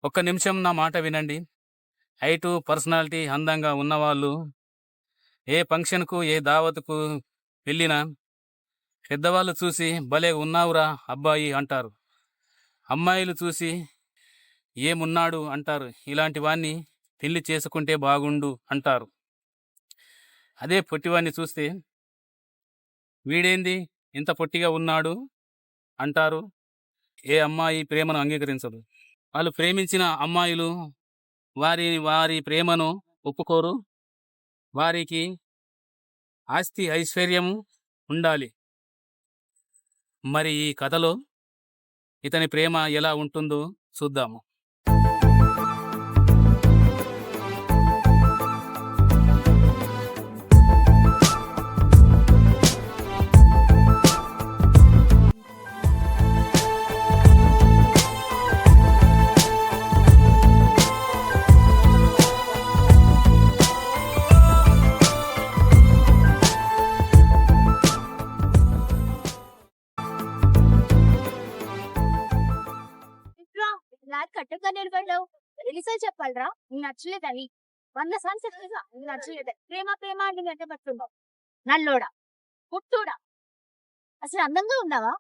ఒక్క నిమిషం నా మాట వినండి. హైటు, పర్సనాలిటీ అందంగా ఉన్నవాళ్ళు ఏ ఫంక్షన్‌కు, ఏ దావత్‌కు వెళ్ళినా పెద్దవాళ్ళు చూసి భలే ఉన్నావురా అబ్బాయి అంటారు. అమ్మాయిలు చూసి ఏమున్నాడు అంటారు. ఇలాంటి వాణ్ణి పెళ్లి చేసుకుంటే బాగుండు అంటారు. అదే పొట్టివాణ్ణి చూస్తే వీడేంది ఇంత పొట్టిగా ఉన్నాడు అంటారు. ఏ అమ్మాయి ప్రేమను అంగీకరించదు. వాళ్ళు ప్రేమించిన అమ్మాయిలు వారి వారి ప్రేమను ఒప్పుకోరు. వారికి ఆస్తి, ఐశ్వర్యము ఉండాలి. మరి ఈ కథలో ఇతని ప్రేమ ఎలా ఉంటుందో చూద్దాము. కట్టుగా నిలబడ్డావు ఎన్నిసార్లు చెప్పాలరా నీకు నచ్చలేదని 100 సార్లు చెప్పేదా నీకు నచ్చలేదని ప్రేమ ప్రేమ అని వెంట పడుతున్నావు నల్లోడా పుట్టూడా అసలు అందంగా ఉన్నావా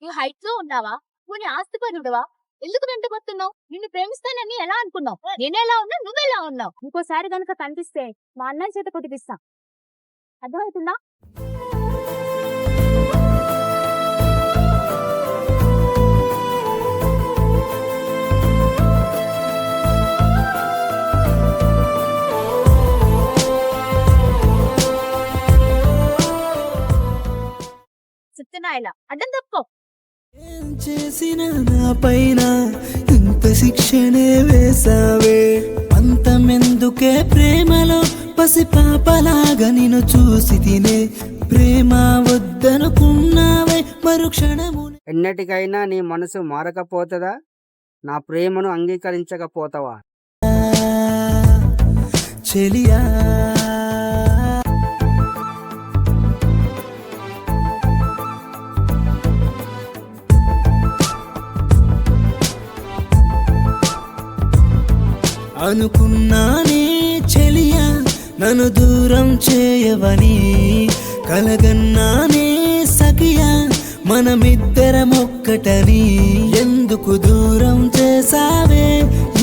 నువ్వు హైట్ లో ఉన్నావా నువ్వు ఆస్తిపరుడువా ఎందుకు వెంట పడుతున్నావు నిన్ను ప్రేమిస్తానని ఎలా అనుకున్నావు నేనెలా ఉన్నా నువ్వెలా ఉన్నావు ఇంకోసారి గనుక కనిపిస్తే మా అన్నయ్య చేత కొట్టిపిస్తా అర్థమవుతుందా చెప్తున్నా ఇలా అడ్డం తప్పుకో ఏం చేసిన నా పైన ఇంత శిక్షనే వేసావే అంతమెందుకే ప్రేమలో పసిపాపలాగా నిన్ను చూసి తినే ప్రేమ వద్దనుకున్నావే మరుక్షణము ఎన్నటికైనా నీ మనసు మారకపోతుందా నా ప్రేమను అంగీకరించకపోతావా చెలియా అనుకున్నానే చెలియా నన్ను దూరం చేయవని కలగన్నానే సఖియా మనమిద్దరం ఒక్కటని ఎందుకు దూరం చేసావే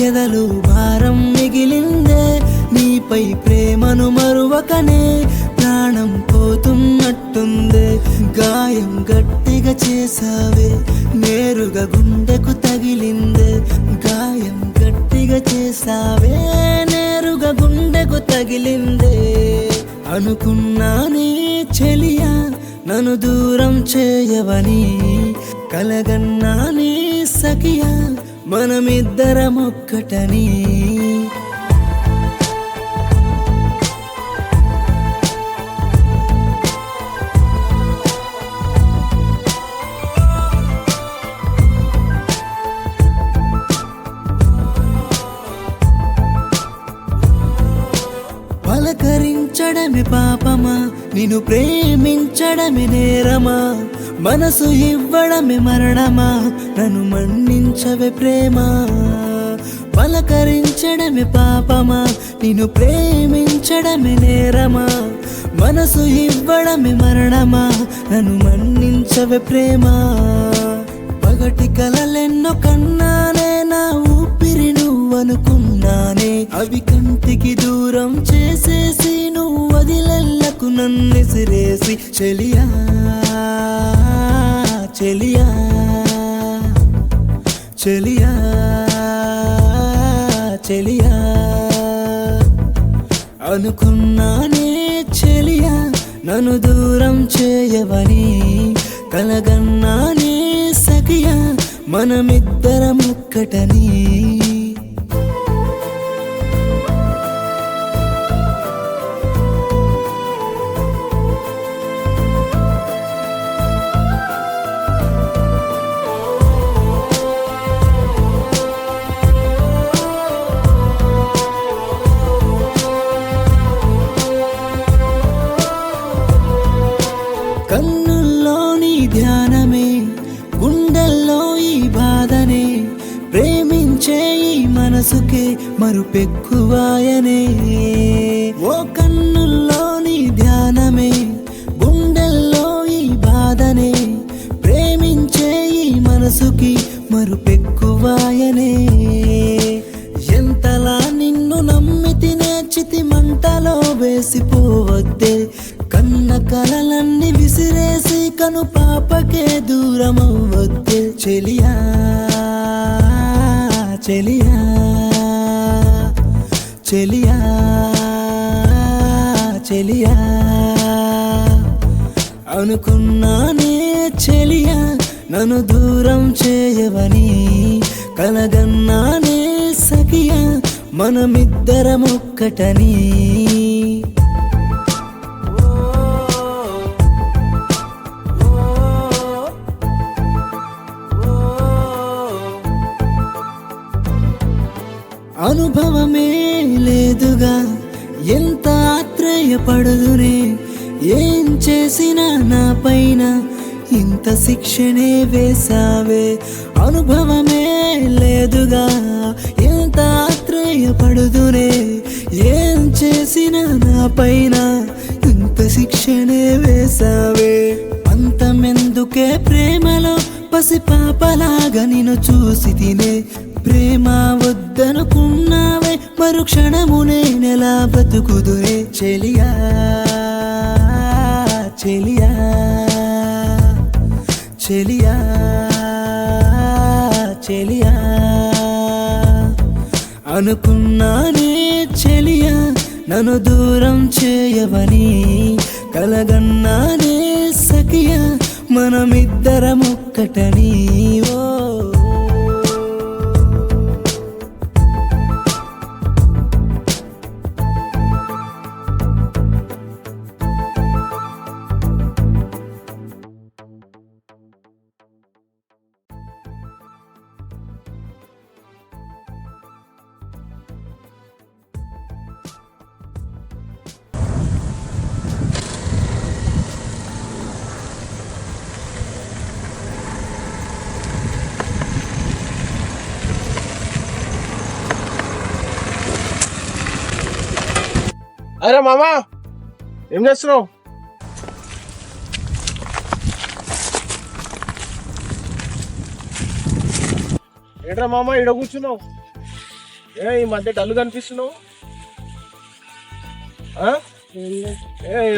ఎదలు భారం మిగిలిందే నీపై ప్రేమను మరువకనే ప్రాణం పోతున్నట్టుందే గాయం గట్టిగా చేసావే నేరుగా గుండెకు తగిలిందే గాయం గట్టిగా చేసావే నేరుగా గుండెకు తగిలిందే అనుకున్నానే చెలియా నన్ను దూరం చేయవని కలగన్నానే సఖియా మనమిద్దరం ఒక్కటని పలకరించడమే పాపమా నిన్ను ప్రేమించడమే నేరమా మనసు ఇవ్వడమే మరణమా నన్ను మన్నించవే ప్రేమ పలకరించడమే పాపమా నిన్ను ప్రేమించడమే నేరమా మనసు ఇవ్వడమే మరణమా నన్ను మన్నించవే ప్రేమ పగటి కలలెన్నో కన్నానే నా ఊపిరి నువ్వనుకున్నానే అవి కంటికి దూరం చేసేసి నువ్వు వదిలెల్లకు నన్నిసిరేసి చెలియా చెలియా చెలియా చెలియా అనుకున్నానే చెలియా నన్ను దూరం చేయవని కలగన్నానే సఖియా మనమిద్దరం ఒక్కటని కన్నుల్లోని ధ్యానమే గుండెల్లో ఈ బాధనే ప్రేమించే ఈ మరుపెక్కువాయనే. ఓ కన్నుల్లోని ధ్యానమే, గుండెల్లో ఈ బాధనే, ప్రేమించే ఈ మనసుకి మరుపెక్కువాయనే. ఎంతలా నిన్ను నమ్మితి నేర్చితి మంటలో వేసిపోవద్దే, కన్న కలలన్నీ విసిరేసి కను పాపకే దూరమవ్వద్దే. చెలియా చెలియా చెలియా చెలియా, అనుకున్నానే చెలియా నన్ను దూరం చేయవని, కలగన్నానే సఖియా మనమిద్దరమొక్కటని. అనుభవమే లేదుగా ఎంత ఆత్రేయపడుదునే, ఏం చేసినా నా పైన ఇంత శిక్షనే వేసావే. అనుభవమే లేదుగా ఎంత ఆత్రేయపడుదునే, ఏం చేసినా నా పైన ఇంత శిక్షనే వేసావే. అంతమెందుకే ప్రేమలో పసిపాపలాగా నిన్ను చూసి తినే, ప్రేమ వద్దనుకున్నావే మరుక్షణమునే నెలా బ్రతుకుదురే. చెలియా చెలియా చెలియా చెలియా, అనుకున్నానే చెలియా నన్ను దూరం చేయవని, కలగన్నానే సఖియా మనమిద్దరమొక్కటని. ఓ అరే మామా, ఏం చేస్తున్నావు? ఏంట్రా మామ ఈడ కూర్చున్నావు? ఈ మధ్య డల్లు కనిపిస్తున్నావు.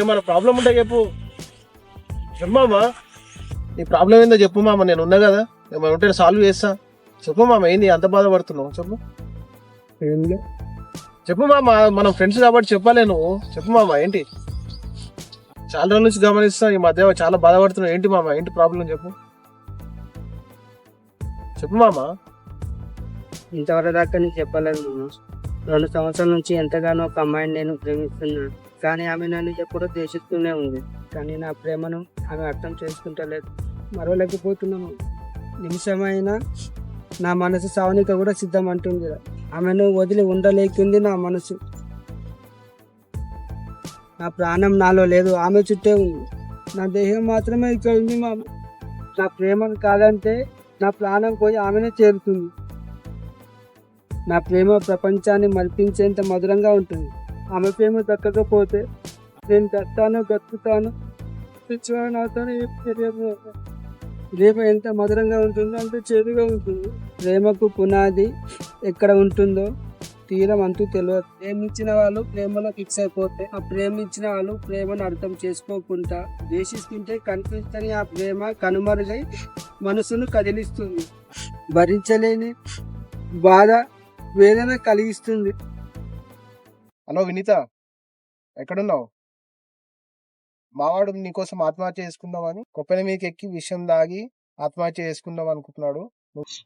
ఏమన్నా ప్రాబ్లం ఉంటే చెప్పు. చెప్పు మామా, నీ ప్రాబ్లం ఏందో చెప్పు మామ, నేను ఉన్నా కదా, ఏమైనా ఉంటే సాల్వ్ చేస్తా. చెప్పు మామ, ఏంది అంత బాధపడుతున్నావు? చెప్పు. చెప్పు మామ, మనం ఫ్రెండ్స్ కాబట్టి చెప్పాలే నువ్వు. చెప్పు మామ, ఏంటి? చాలా రోజుల నుంచి గమనిస్తా, ఈ మధ్య చాలా బాధపడుతున్నావు. ఏంటి మామ, ఏంటి ప్రాబ్లం? చెప్పు చెప్పు మామ. ఇంతవరకు దాకా నేను చెప్పలేదు. 2 సంవత్సరాల నుంచి ఎంతగానో ఒక అమ్మాయిని నేను ప్రేమిస్తున్నాను, కానీ ఆమె నన్ను ఎప్పుడూ ద్వేషిస్తూనే ఉంది. కానీ నా ప్రేమను ఆమె అర్థం చేసుకుంటలేదు. మరవలేకపోతున్నాము. నిమిషమైనా నా మనసు సావనిక కూడా సిద్ధం అంటుంది. ఆమెను వదిలి ఉండలేకుంది నా మనసు. నా ప్రాణం నాలో లేదు, ఆమె చుట్టే ఉంది. నా దేహం మాత్రమే ఇక్కడ ఉంది. నా ప్రేమను కాదంటే నా ప్రాణం పోయి ఆమెనే చేరుతుంది. నా ప్రేమ ప్రపంచాన్ని మరిపించేంత మధురంగా ఉంటుంది. ఆమె ప్రేమ దక్కకపోతే నేను దత్తాను, గతుకుతాను, నాతోనే తెలియదు. ప్రేమ ఎంత మధురంగా ఉంటుందో అంత చేదుగా ఉంటుంది. ప్రేమకు పునాది ఎక్కడ ఉంటుందో తీరం అంటూ తెలియదు. ప్రేమించిన వాళ్ళు ప్రేమలో ఫిక్స్ అయిపోతే, ఆ ప్రేమించిన వాళ్ళు ప్రేమను అర్థం చేసుకోకుండా ద్వేషిస్తుంటే కనిపిస్తని ఆ ప్రేమ కనుమరుగై మనసును కదిలిస్తుంది. భరించలేని బాధ, వేదన కలిగిస్తుంది. హలో వినీత, ఎక్కడున్నావు? మావాడు నీకోసం ఆత్మహత్య చేసుకుందామని కొప్పల మీదకి ఎక్కి విషయం దాగి ఆత్మహత్య చేసుకుందాం అనుకుంటున్నాడు.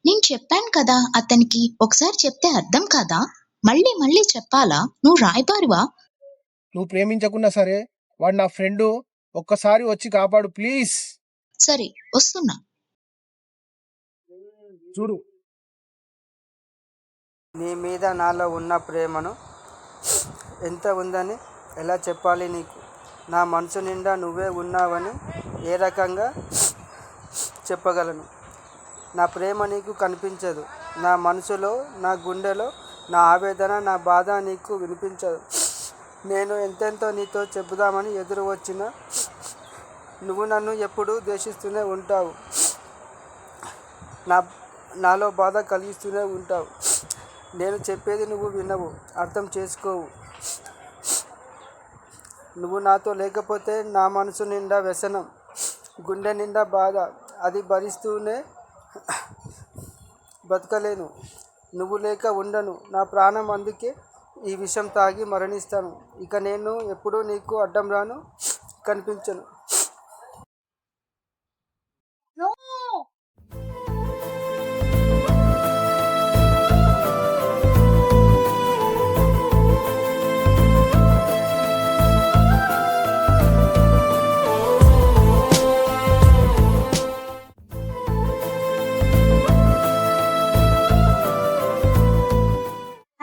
నేను చెప్పాను కదా అతనికి, ఒకసారి చెప్తే అర్థం కాదా? మళ్ళీ మళ్ళీ చెప్పాలా? నువ్వు రాయబారివా? నువ్వు ప్రేమించకున్నా సరే వాడు నా ఫ్రెండ్, ఒక్కసారి వచ్చి కాపాడు ప్లీజ్. సరే వస్తున్నా. చూడు, నీ మీద నాలో ఉన్న ప్రేమను ఎంత ఉందని ఎలా చెప్పాలి నీకు? నా మనసు నిండా నువ్వే ఉన్నావని ఏ రకంగా చెప్పగలను? నా ప్రేమ నీకు కనిపించదు. నా మనసులో, నా గుండెలో నా ఆవేదన నా బాధ నీకు వినిపించదు. నేను ఎంతెంతో నీతో చెబుదామని ఎదురు వచ్చిన నువ్వు నన్ను ఎప్పుడూ ద్వేషిస్తూనే ఉంటావు. నాలో బాధ కలిగిస్తూనే ఉంటావు. నేను చెప్పేది నువ్వు వినవు, అర్థం చేసుకోవు. నువ్వు నాతో లేకపోతే నా మనసు నిండా వ్యసనం, గుండె నిండా బాధ. అది భరిస్తూనే బ్రతకలేను. నువ్వు లేక ఉండను నా ప్రాణం. అందుకే ఈ విషం తాగి మరణిస్తాను. ఇక నేను ఎప్పుడూ నీకు అడ్డం రాను, కనిపించను. No!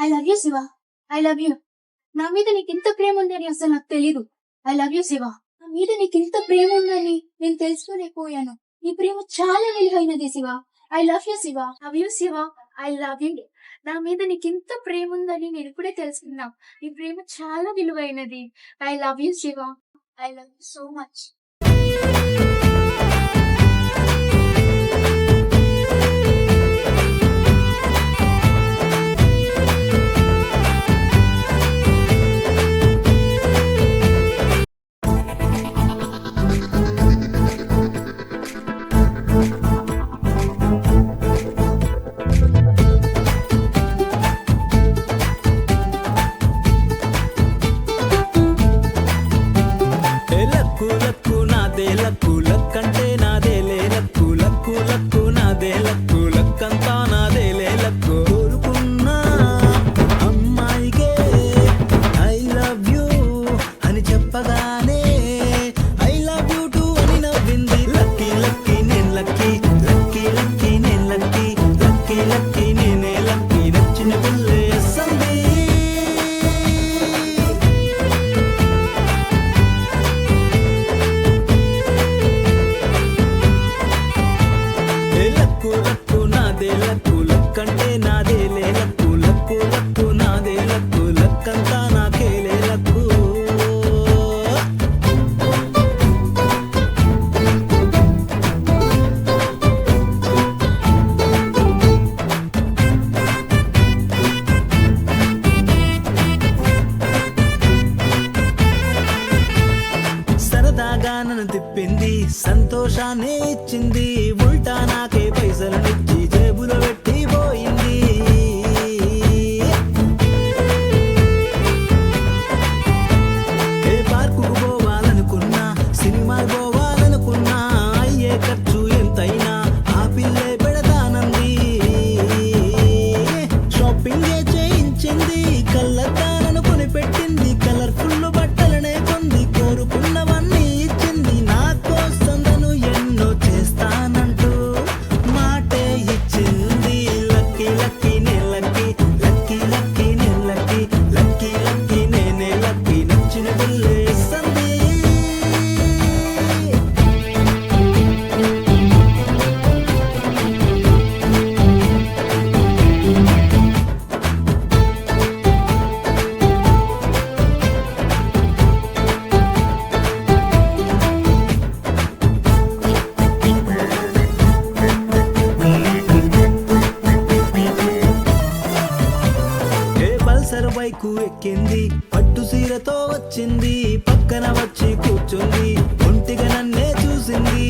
I love you, Shiva. I love you. నా మీద నీకు ఇంత ప్రేమ ఉందని అసలు నాకు తెలీదు. I love you Shiva. నా మీద నీకు ఇంత ప్రేమ ఉందని నేను తెలుసుకోలేకపోయాను. నీ ప్రేమ చాలా విలువైనది Shiva. I love you Shiva. Love you Shiva. I love you. నా మీద నీకు ఇంత ప్రేమ ఉందని నేను ఇప్పుడే తెలుసుకున్నా. నీ ప్రేమ చాలా విలువైనది. I love you Shiva. I love you so much. Luck luck నాదే లక్కు లక్కంటే నాదేలే లక్కు లక్కు లక్కు నాదే లక్కు లక్కంతా నాదేలే లక్కు కోరుకున్నా అమ్మాయికే ఐ లవ్ యూ అని చెప్పగానే ఐ లవ్ యూ టు అని నవ్వింది. లక్కీ లక్కీ నేను లక్కీ, లక్కీ లక్కీ నేను లక్కీ, లక్కీ లక్కీ నేనే లక్కీ, నచ్చిన పిల్లే సంది. లక్కు లక్కు నాదే లక్కు లక్కంటే నాదేలే లక్కు లక్కు లక్కు నాదే లక్కు లక్కంతా నాకేలే లక్కు. సరదాగా నన్ను తిప్పింది, సంతోషాన్ని ఇచ్చింది, ఉల్టా నాకే పైసలనిచ్చి జేబులో పెట్టి పోయింది. ఏ పార్కుకు పోవాలనుకున్నా, సినిమాకు పోవాలనుకున్నా, అయ్యే ఖర్చు ఎంతైనా ఆ పిల్లే పెడతానంది. షాపింగ్ చేయించింది, కళ్ళద్దాలను కొనిపెట్టింది, కలర్ఫుల్ బట్టలనే కొంది, కోరుకున్నవన్నీ ఇచ్చింది. నా కోసం తను ఎన్నో చేస్తానంటూ మాటే ఇచ్చింది. లక్కీ లక్కీ నే లక్కీ, లక్కీ లక్కీ నే లక్కీ, లక్కీ లక్కీ నేనే లక్కీ, నచ్చిన పిల్లే సంది. ఏ పల్సర్ బైకు ఎక్కింది, పట్టు సీరతో వచ్చింది, పక్కన వచ్చి కూర్చుంది, ఒంటిగా నన్నే చూసింది.